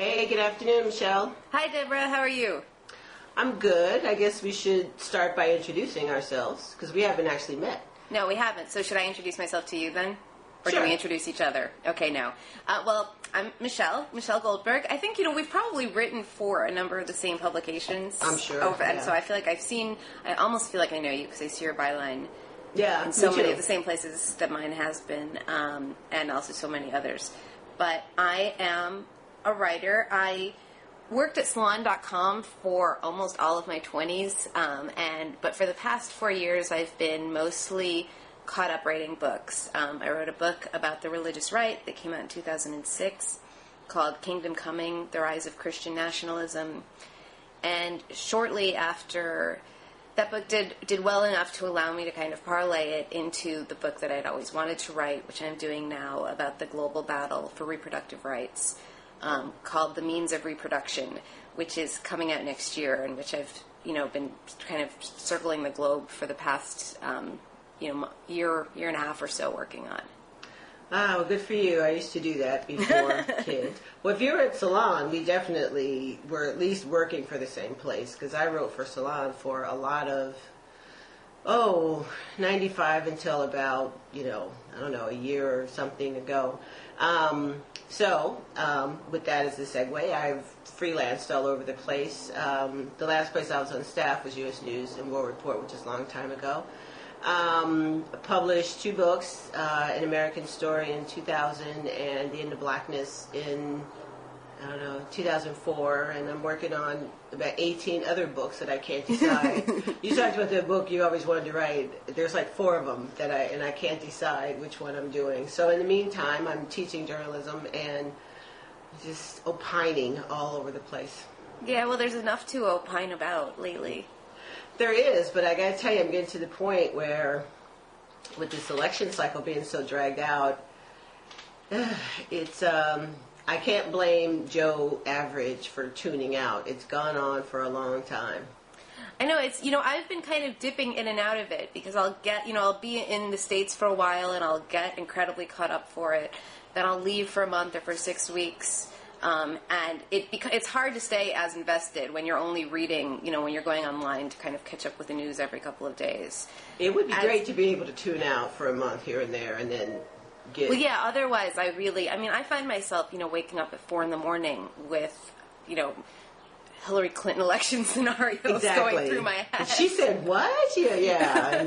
Hey, good afternoon, Michelle. Hi, Debra. How are you? I'm good. I guess we should start by introducing ourselves, because we haven't actually met. No, we haven't. So should I introduce myself to you then? Or Sure. do we introduce each other? Okay, no. Well, I'm Michelle Goldberg. I think, we've probably written for a number of the same publications. I'm sure, And yeah. so I feel like I almost feel like I know you because I see your byline Yeah, in so me many too. of the same places that mine has been, and also so many others. But I am a writer. I worked at salon.com for almost all of my 20s, but for the past 4 years I've been mostly caught up writing books. I wrote a book about the religious right that came out in 2006 called Kingdom Coming: The Rise of Christian Nationalism. And shortly after that book did well enough to allow me to kind of parlay it into the book that I'd always wanted to write, which I'm doing now, about the global battle for reproductive rights, called The Means of Reproduction, which is coming out next year, and which I've been kind of circling the globe for the past year and a half or so working on. Ah, well, good for you. I used to do that before kids. Well, if you were at Salon, we definitely were at least working for the same place, because I wrote for Salon for a lot of, 95 until about, a year or something ago. With that as a segue, I've freelanced all over the place. The last place I was on staff was U.S. News and World Report, which is a long time ago. Published 2 books, An American Story in 2000 and The End of Blackness in, 2004, and I'm working on about 18 other books that I can't decide. You talked about the book you always wanted to write. There's like 4 of them that I can't decide which one I'm doing. So in the meantime, I'm teaching journalism and just opining all over the place. Yeah, well, there's enough to opine about lately. There is, but I got to tell you, I'm getting to the point where, with this election cycle being so dragged out, it's I can't blame Joe Average for tuning out. It's gone on for a long time. I know, it's, I've been kind of dipping in and out of it because I'll get, I'll be in the States for a while and I'll get incredibly caught up for it. Then I'll leave for a month or for 6 weeks. And it's hard to stay as invested when you're only reading, when you're going online to kind of catch up with the news every couple of days. It would be great to be able to tune out for a month here and there and then get... Well, yeah, otherwise I find myself, waking up at 4 a.m. with, Hillary Clinton election scenarios going through my head. And she said, what? Yeah.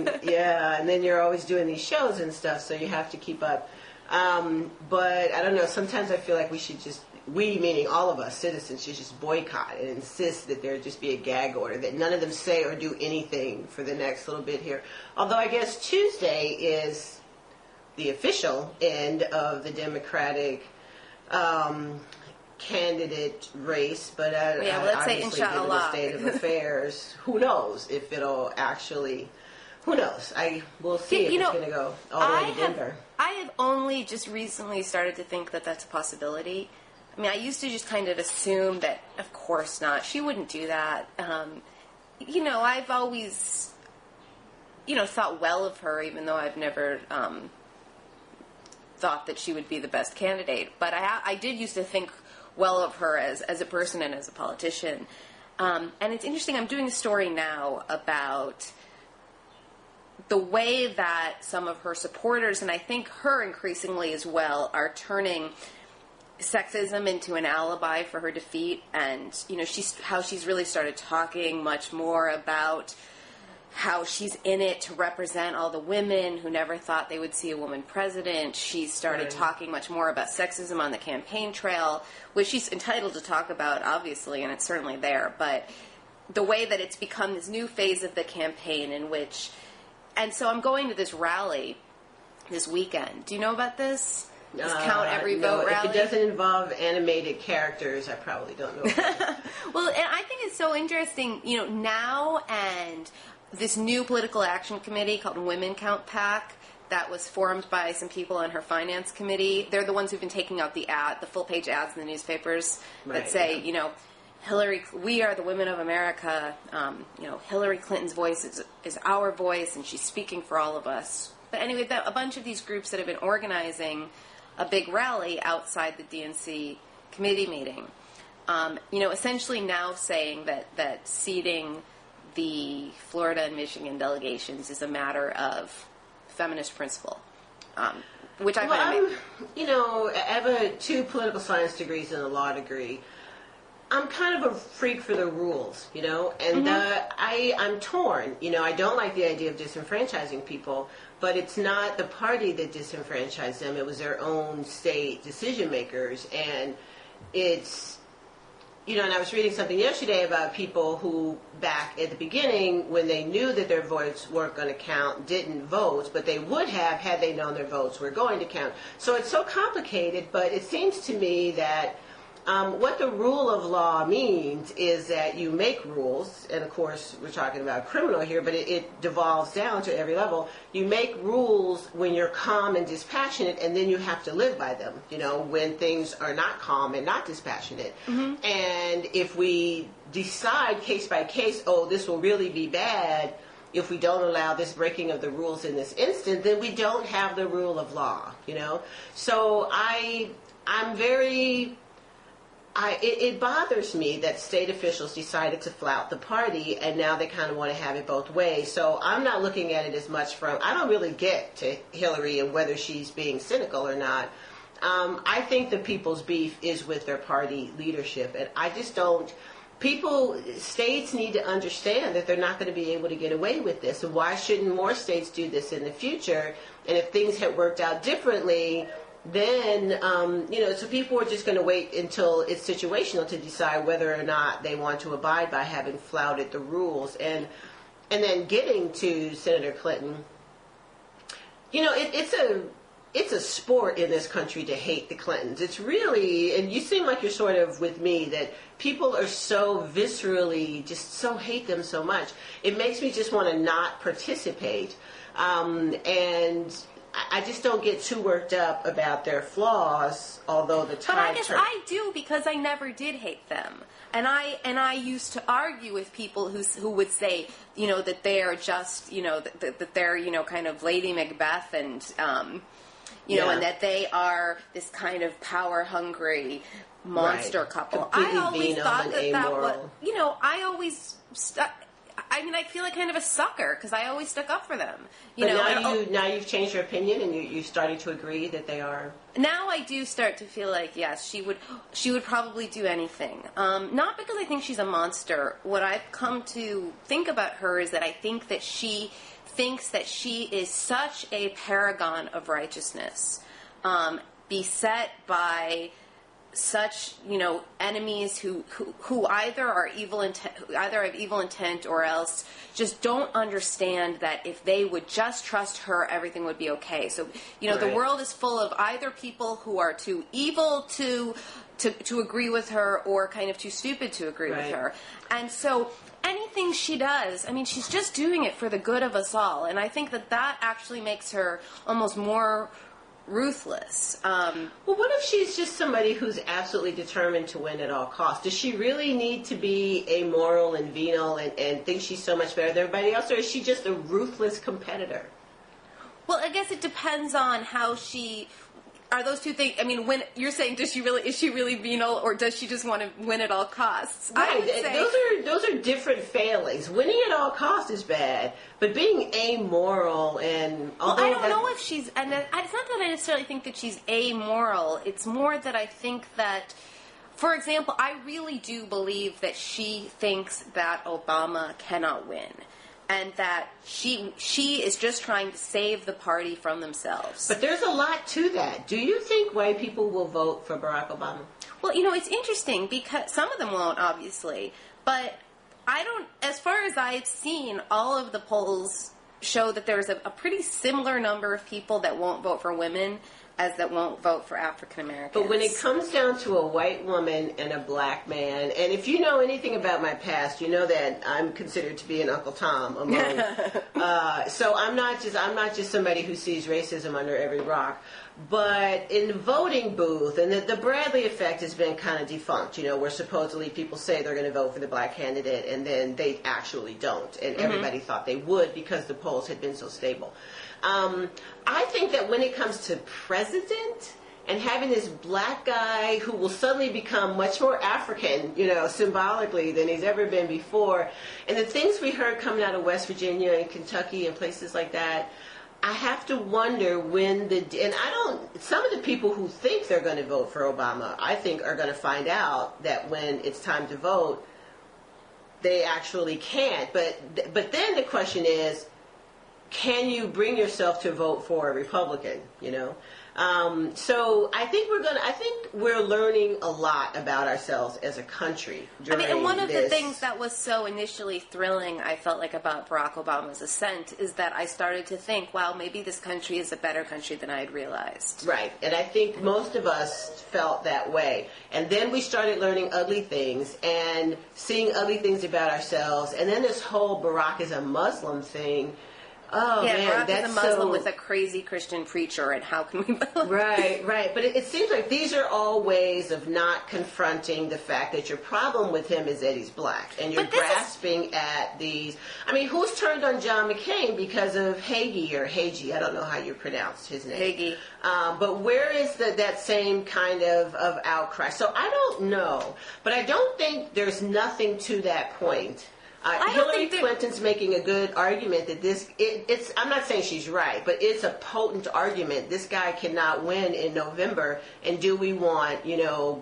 And then you're always doing these shows and stuff, so you have to keep up. But I don't know, sometimes I feel like we, meaning all of us citizens, should just boycott and insist that there just be a gag order, that none of them say or do anything for the next little bit here. Although I guess Tuesday is the official end of the Democratic candidate race, but let's say obviously given the state of affairs, who knows if it'll actually... Who knows? We'll see if it's going to go all the way to Denver. I have only just recently started to think that that's a possibility. I used to just kind of assume that, of course not. She wouldn't do that. I've always, thought well of her, even though I've never thought that she would be the best candidate. But I did used to think well of her as a person and as a politician. And it's interesting, I'm doing a story now about the way that some of her supporters, and I think her increasingly as well, are turning sexism into an alibi for her defeat. And, how she's really started talking much more about how she's in it to represent all the women who never thought they would see a woman president. She started talking much more about sexism on the campaign trail, which she's entitled to talk about, obviously, and it's certainly there. But the way that it's become this new phase of the campaign in which... And so I'm going to this rally this weekend. Do you know about this? This Count Every Vote rally? If it doesn't involve animated characters, I probably don't know about it. Well, and I think it's so interesting, now and this new political action committee called Women Count PAC that was formed by some people on her finance committee. They're the ones who've been taking out the full-page ads in the newspapers that say, Hillary, we are the women of America. Hillary Clinton's voice is our voice, and she's speaking for all of us. But anyway, a bunch of these groups that have been organizing a big rally outside the DNC committee meeting. essentially now saying that seating the Florida and Michigan delegations is a matter of feminist principle, which I find. I have 2 political science degrees and a law degree. I'm kind of a freak for the rules, and I'm torn. I don't like the idea of disenfranchising people, but it's not the party that disenfranchised them. It was their own state decision makers, and it's, and I was reading something yesterday about people who back at the beginning, when they knew that their votes weren't going to count, didn't vote, but they would have had they known their votes were going to count. So it's so complicated, but it seems to me that what the rule of law means is that you make rules, and of course we're talking about criminal here, but it devolves down to every level. You make rules when you're calm and dispassionate, and then you have to live by them, when things are not calm and not dispassionate. Mm-hmm. And if we decide case by case, this will really be bad if we don't allow this breaking of the rules in this instant, then we don't have the rule of law, So I'm very... It bothers me that state officials decided to flout the party, and now they kind of want to have it both ways. So I'm not looking at it as much from, I don't really get to Hillary and whether she's being cynical or not. I think the people's beef is with their party leadership, and I just don't. States need to understand that they're not going to be able to get away with this. And why shouldn't more states do this in the future? And if things had worked out differently, then, so people are just going to wait until it's situational to decide whether or not they want to abide by having flouted the rules. And then getting to Senator Clinton, it's a sport in this country to hate the Clintons. It's really, and you seem like you're sort of with me, that people are so viscerally, just so hate them so much. It makes me just want to not participate. And I just don't get too worked up about their flaws, although the time. But I guess I do, because I never did hate them, and I used to argue with people who would say, that they are just, that they're, kind of Lady Macbeth, and and that they are this kind of power hungry monster couple. I always thought that was, I always. I feel like kind of a sucker because I always stuck up for them. Now you've changed your opinion and you're starting to agree that they are. Now I do start to feel like yes, she would probably do anything. Not because I think she's a monster. What I've come to think about her is that I think that she thinks that she is such a paragon of righteousness, beset by such enemies who either are either have evil intent or else just don't understand that if they would just trust her, everything would be okay. So right. The world is full of either people who are too evil to agree with her or kind of too stupid to agree right. with her, and so anything she does, she's just doing it for the good of us all, and I think that actually makes her almost more ruthless. Well, what if she's just somebody who's absolutely determined to win at all costs? Does she really need to be amoral and venal and think she's so much better than everybody else, or is she just a ruthless competitor? Well, I guess it depends on how she... Are those two things... when you're saying, is she really venal, or does she just want to win at all costs? Right. I would say, those are different failings. Winning at all costs is bad, but being amoral and... Well, I don't know if she's... And it's not that I necessarily think that she's amoral. It's more that I think that... For example, I really do believe that she thinks that Obama cannot win. And that she is just trying to save the party from themselves. But there's a lot to that. Do you think white people will vote for Barack Obama? Well, it's interesting because some of them won't, obviously. But I don't, as far as I've seen, all of the polls show that there's a pretty similar number of people that won't vote for women as that won't vote for African Americans. But when it comes down to a white woman and a black man, and if you know anything about my past, you know that I'm considered to be an Uncle Tom among. So I'm not just somebody who sees racism under every rock. But in the voting booth, and the Bradley effect has been kind of defunct, where supposedly people say they're going to vote for the black candidate and then they actually don't. And everybody thought they would because the polls had been so stable. I think that when it comes to president, and having this black guy who will suddenly become much more African, symbolically than he's ever been before. And the things we heard coming out of West Virginia and Kentucky and places like that, I have to wonder some of the people who think they're going to vote for Obama, I think are going to find out that when it's time to vote, they actually can't. But then the question is, can you bring yourself to vote for a Republican, So I think we're learning a lot about ourselves as a country during and one of this. the things that was so initially thrilling, I felt like, about Barack Obama's ascent is that I started to think, wow, maybe this country is a better country than I had realized. Right, and I think most of us felt that way. And then we started learning ugly things and seeing ugly things about ourselves. And then this whole Barack is a Muslim thing. Oh, yeah, man, Barack that's is a Muslim so... with a crazy Christian preacher, and how can we vote? Right. But it seems like these are all ways of not confronting the fact that your problem with him is that he's black. And you're grasping at these... I mean, who's turned on John McCain because of Hagee? I don't know how you pronounce his name. Hagee. But where is that same kind of outcry? So I don't know. But I don't think there's nothing to that point. Hillary Clinton's making a good argument that it's, I'm not saying she's right, but it's a potent argument. This guy cannot win in November, and do we want,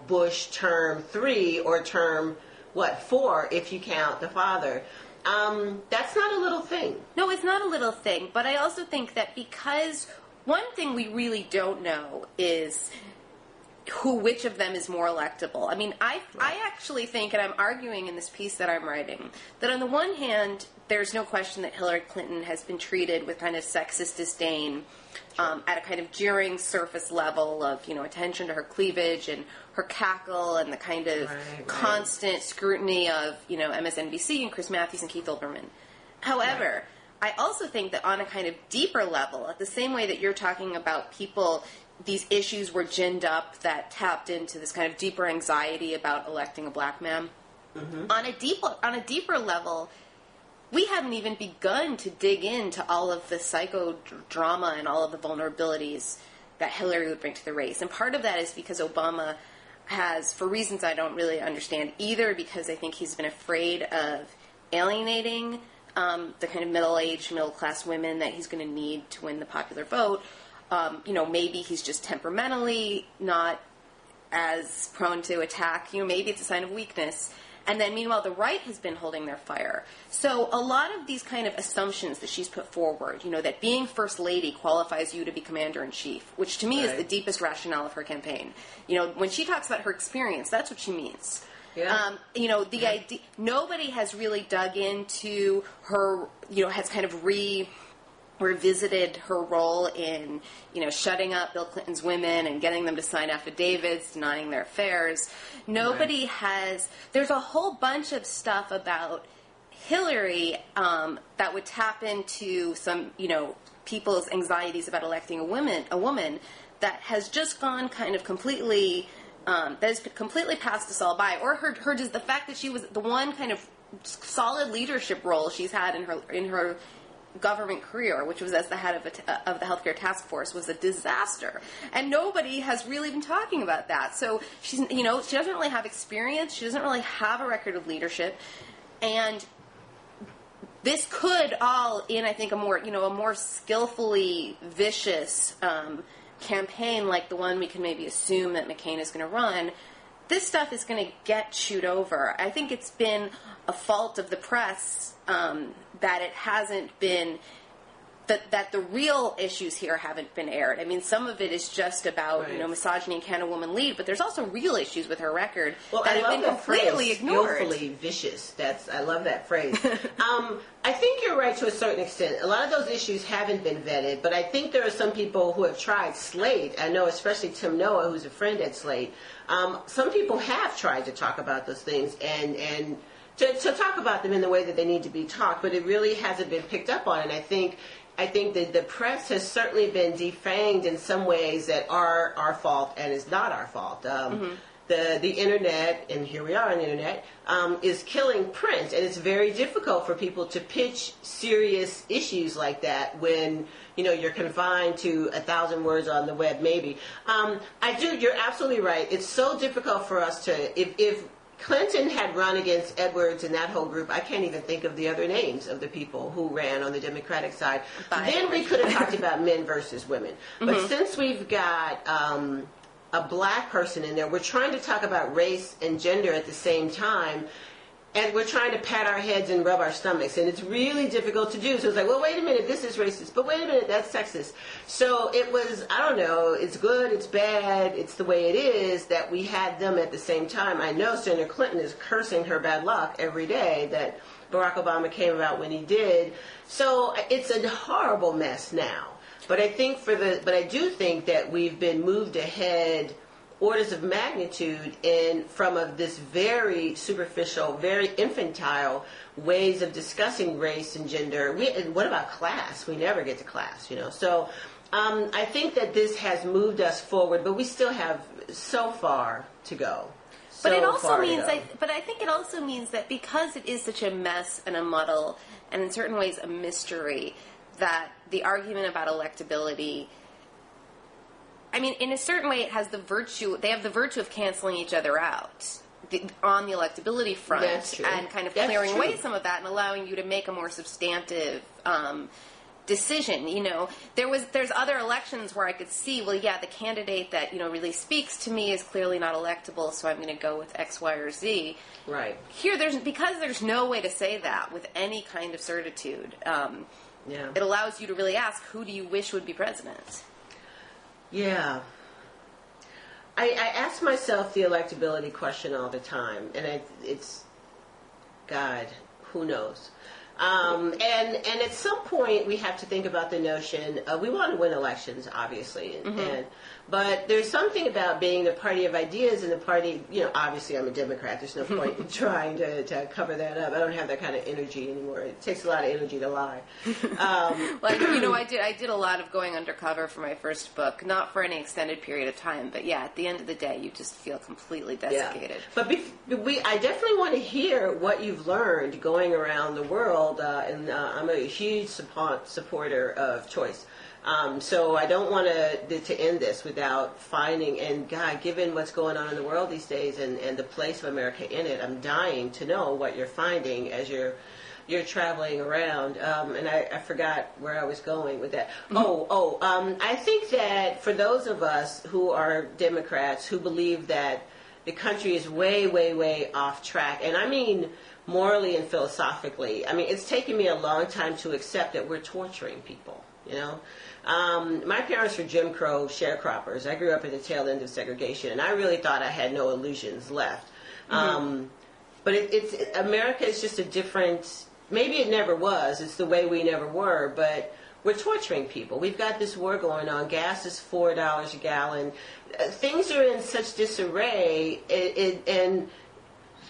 Bush term 3 or term, 4, if you count the father? That's not a little thing. No, it's not a little thing, but I also think that because one thing we really don't know is which of them is more electable. I mean, I actually think, and I'm arguing in this piece that I'm writing, that on the one hand, there's no question that Hillary Clinton has been treated with kind of sexist disdain at a kind of jeering surface level of, attention to her cleavage and her cackle and the kind of constant scrutiny of, MSNBC and Chris Matthews and Keith Olbermann. However, I also think that on a kind of deeper level, at the same way that you're talking about people... these issues were ginned up that tapped into this kind of deeper anxiety about electing a black man. Mm-hmm. On a deeper level, we haven't even begun to dig into all of the psychodrama and all of the vulnerabilities that Hillary would bring to the race. And part of that is because Obama has, for reasons I don't really understand, either because I think he's been afraid of alienating the kind of middle-aged, middle-class women that he's going to need to win the popular vote. Maybe he's just temperamentally not as prone to attack. Maybe it's a sign of weakness. And then, meanwhile, the right has been holding their fire. So a lot of these kind of assumptions that she's put forward, that being First Lady qualifies you to be Commander-in-Chief, which to me is the deepest rationale of her campaign. When she talks about her experience, that's what she means. Yeah. The idea, nobody has really dug into her, has kind of revisited her role in, shutting up Bill Clinton's women and getting them to sign affidavits, denying their affairs. Nobody has... There's a whole bunch of stuff about Hillary that would tap into some, people's anxieties about electing a woman that has just gone kind of completely... that has completely passed us all by. Or her just the fact that she was the one kind of solid leadership role she's had in her government career, which was as the head of the healthcare task force, was a disaster, and nobody has really been talking about that. So she's, she doesn't really have experience. She doesn't really have a record of leadership, and this could all, in I think a more skillfully vicious campaign like the one we can maybe assume that McCain is going to run. This stuff is going to get chewed over. I think it's been a fault of the press that it hasn't been, that the real issues here haven't been aired. I mean, some of it is just about, misogyny and can a woman lead, but there's also real issues with her record that have been completely ignored. Skillfully vicious. I love that phrase. I think you're right to a certain extent. A lot of those issues haven't been vetted, but I think there are some people who have tried. Slate, I know especially Tim Noah, who's a friend at Slate, some people have tried to talk about those things and to talk about them in the way that they need to be talked, but it really hasn't been picked up on. And I think that the press has certainly been defanged in some ways that are our fault and is not our fault. the internet, and here we are on the internet, is killing print, and it's very difficult for people to pitch serious issues like that when you're confined to 1,000 words on the web, maybe. You're absolutely right. It's so difficult for us to, if Clinton had run against Edwards and that whole group, I can't even think of the other names of the people who ran on the Democratic side. Then we could have talked about men versus women. But since we've got a black person in there, we're trying to talk about race and gender at the same time, and we're trying to pat our heads and rub our stomachs, and it's really difficult to do. So it's like, well, wait a minute, this is racist, but wait a minute, that's sexist. So it was, I don't know, it's good, it's bad, it's the way it is that we had them at the same time. I know Senator Clinton is cursing her bad luck every day that Barack Obama came about when he did. So it's a horrible mess now. But I do think that we've been moved ahead orders of magnitude from this very superficial, very infantile ways of discussing race and gender. What about class? We never get to class, So I think that this has moved us forward, but we still have so far to go. But it also means, I think it also means that because it is such a mess and a muddle, and in certain ways a mystery, that the argument about electability, I mean, in a certain way, they have the virtue of canceling each other out on the electability front, and kind of clearing away some of that and allowing you to make a more substantive decision. There's other elections where I could see, well, yeah, the candidate that really speaks to me is clearly not electable, so I'm going to go with X, Y, or Z. Right. Here, because there's no way to say that with any kind of certitude. It allows you to really ask, who do you wish would be president? Yeah. I ask myself the electability question all the time, and it's, God, who knows? And at some point we have to think about the notion we want to win elections, obviously, but there's something about being the party of ideas and the party, obviously I'm a Democrat, there's no point in trying to cover that up. I don't have that kind of energy anymore. It takes a lot of energy to lie. I did a lot of going undercover for my first book, not for any extended period of time, but yeah, at the end of the day you just feel completely desiccated. Yeah. But I definitely want to hear what you've learned going around the world, and I'm a huge supporter of choice. So I don't want to end this without finding, and God, given what's going on in the world these days and the place of America in it, I'm dying to know what you're finding as you're traveling around. And I forgot where I was going with that. I think that for those of us who are Democrats who believe that the country is way, way, way off track, and I mean morally and philosophically, I mean, it's taken me a long time to accept that we're torturing people, My parents were Jim Crow sharecroppers. I grew up at the tail end of segregation, and I really thought I had no illusions left. But America is just a different, maybe it never was, it's the way we never were, but we're torturing people. We've got this war going on. Gas is $4 a gallon. Things are in such disarray, and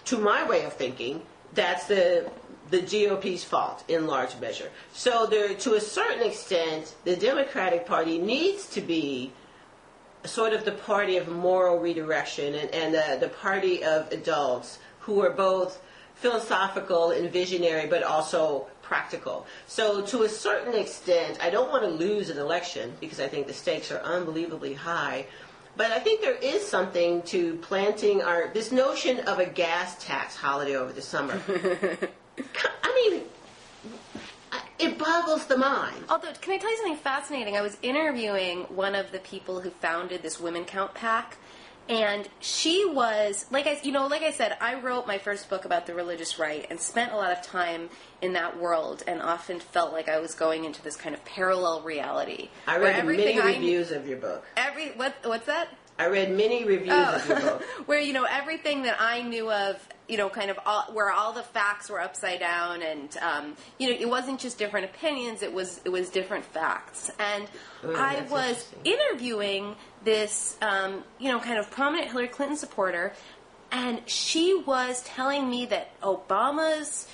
to my way of thinking, that's the GOP's fault in large measure. So to a certain extent, the Democratic Party needs to be sort of the party of moral redirection and the party of adults who are both philosophical and visionary, but also practical. So to a certain extent, I don't want to lose an election because I think the stakes are unbelievably high. But I think there is something to planting this notion of a gas tax holiday over the summer. I mean, it boggles the mind. Although, can I tell you something fascinating? I was interviewing one of the people who founded this Women Count PAC, and she was, like I said, I wrote my first book about the religious right and spent a lot of time in that world and often felt like I was going into this kind of parallel reality. I read many reviews of your book. What's that? I read many reviews of your book. Where, everything that I knew of, where all the facts were upside down and, it wasn't just different opinions, it was different facts. And I was interviewing this, kind of prominent Hillary Clinton supporter, and she was telling me that Obama's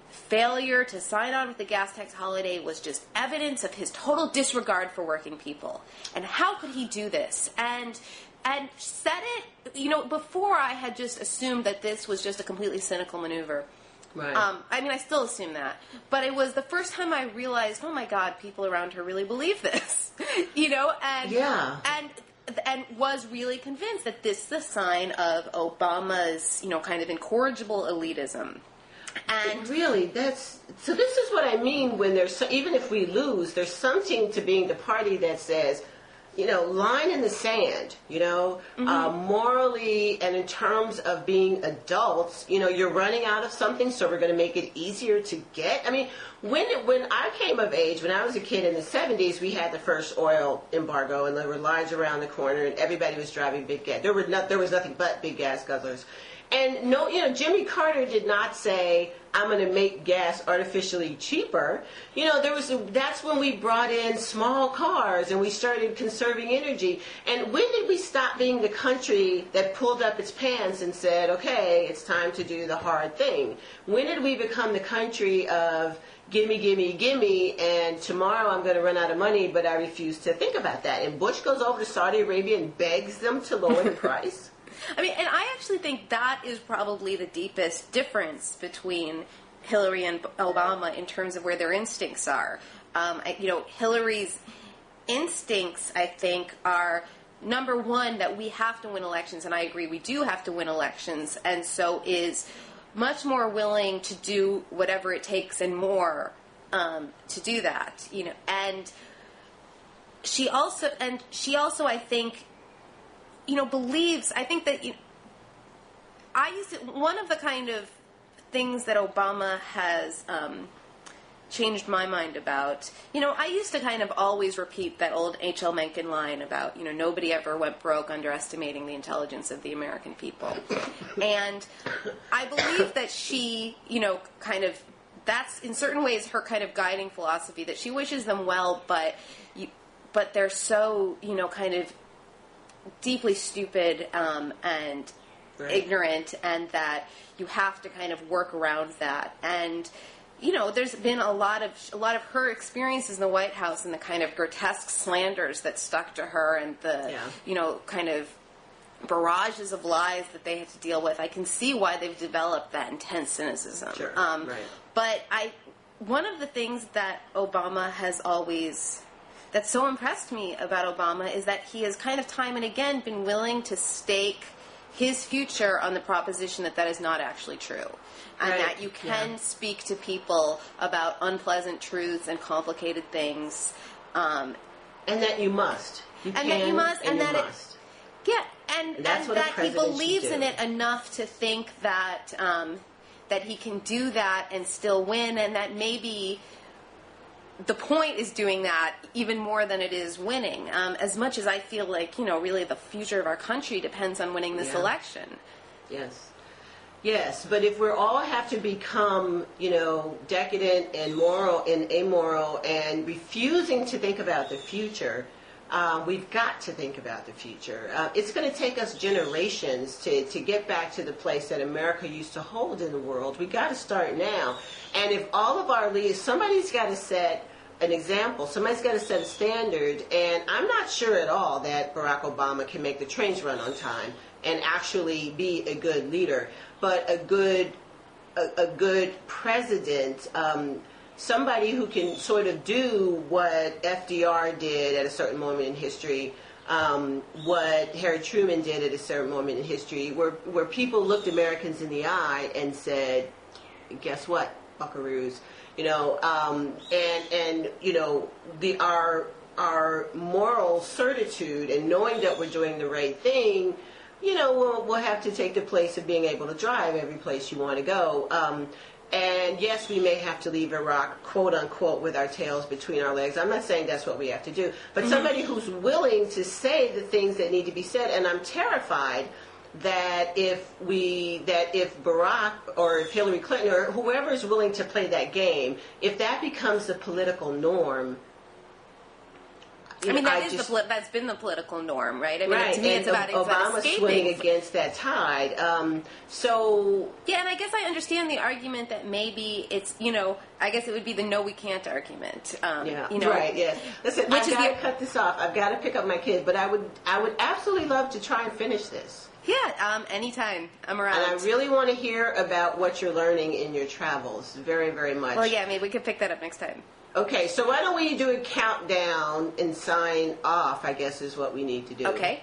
failure to sign on with the gas tax holiday was just evidence of his total disregard for working people. And how could he do this? And and said it, before I had just assumed that this was just a completely cynical maneuver. Right. I mean, I still assume that. But it was the first time I realized, oh my God, people around her really believe this. And was really convinced that this is a sign of Obama's, kind of incorrigible elitism. And really, this is what I mean when even if we lose, there's something to being the party that says, line in the sand, morally and in terms of being adults, you're running out of something, so we're going to make it easier to get. I mean, when I came of age, when I was a kid in the 70s, we had the first oil embargo, and there were lines around the corner, and everybody was driving big gas. There was nothing but big gas guzzlers. And Jimmy Carter did not say, I'm going to make gas artificially cheaper. That's when we brought in small cars and we started conserving energy. And when did we stop being the country that pulled up its pants and said, okay, it's time to do the hard thing? When did we become the country of gimme, gimme, gimme, and tomorrow I'm going to run out of money, but I refuse to think about that? And Bush goes over to Saudi Arabia and begs them to lower the price. I mean, and I actually think that is probably the deepest difference between Hillary and Obama in terms of where their instincts are. Hillary's instincts, I think, are, number one, that we have to win elections, and I agree, we do have to win elections, and so is much more willing to do whatever it takes and more to do that. And she also, I think, believes, I think that, one of the kind of things that Obama has changed my mind about, I used to kind of always repeat that old H.L. Mencken line about, nobody ever went broke underestimating the intelligence of the American people. And I believe that she, kind of, that's in certain ways her kind of guiding philosophy, that she wishes them well, but they're so, kind of deeply stupid and right. ignorant, and that you have to kind of work around that. And there's been a lot of her experiences in the White House and the kind of grotesque slanders that stuck to her, and the kind of barrages of lies that they had to deal with. I can see why they've developed that intense cynicism. Sure. Right. But one of the things that Obama has always, that's so impressed me about Obama, is that he has kind of time and again been willing to stake his future on the proposition that is not actually true. And right. that you can speak to people about unpleasant truths and complicated things. And that you must. And that he believes in it enough to think that that he can do that and still win, and that maybe the point is doing that even more than it is winning. As much as I feel like, really the future of our country depends on winning this election. Yes, but if we all have to become, decadent and moral and amoral and refusing to think about the future, we've got to think about the future. It's going to take us generations to get back to the place that America used to hold in the world. We've got to start now. And if all of our leaders, somebody's got to set an example, somebody's got to set a standard, and I'm not sure at all that Barack Obama can make the trains run on time and actually be a good leader, but a good president, somebody who can sort of do what FDR did at a certain moment in history, what Harry Truman did at a certain moment in history, where people looked Americans in the eye and said, guess what, buckaroos, our moral certitude and knowing that we're doing the right thing, we'll have to take the place of being able to drive every place you want to go. And yes, we may have to leave Iraq, quote unquote, with our tails between our legs. I'm not saying that's what we have to do, but somebody who's willing to say the things that need to be said. And I'm terrified that if Barack or if Hillary Clinton or whoever is willing to play that game, if that becomes the political norm, I mean, that's been the political norm, right? I mean, right. To me, it's about Obama's escaping. swimming against that tide. Yeah, and I guess I understand the argument that maybe it's, I guess it would be the no, we can't argument. Right, yes. Listen, I've got to cut this off. I've got to pick up my kids, but I would absolutely love to try and finish this. Yeah, anytime. I'm around. And I really want to hear about what you're learning in your travels, very, very much. Well, yeah, maybe we could pick that up next time. Okay, so why don't we do a countdown and sign off, I guess is what we need to do. Okay.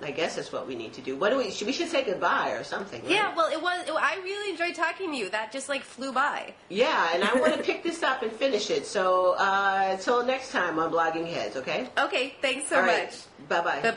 I guess that's what we need to do. We should say goodbye or something, right? Yeah, well, I really enjoyed talking to you. That just, flew by. Yeah, and I want to pick this up and finish it. So, until next time on Blogging Heads, okay? Okay, thanks so All much. right. Bye-bye. Bye-bye.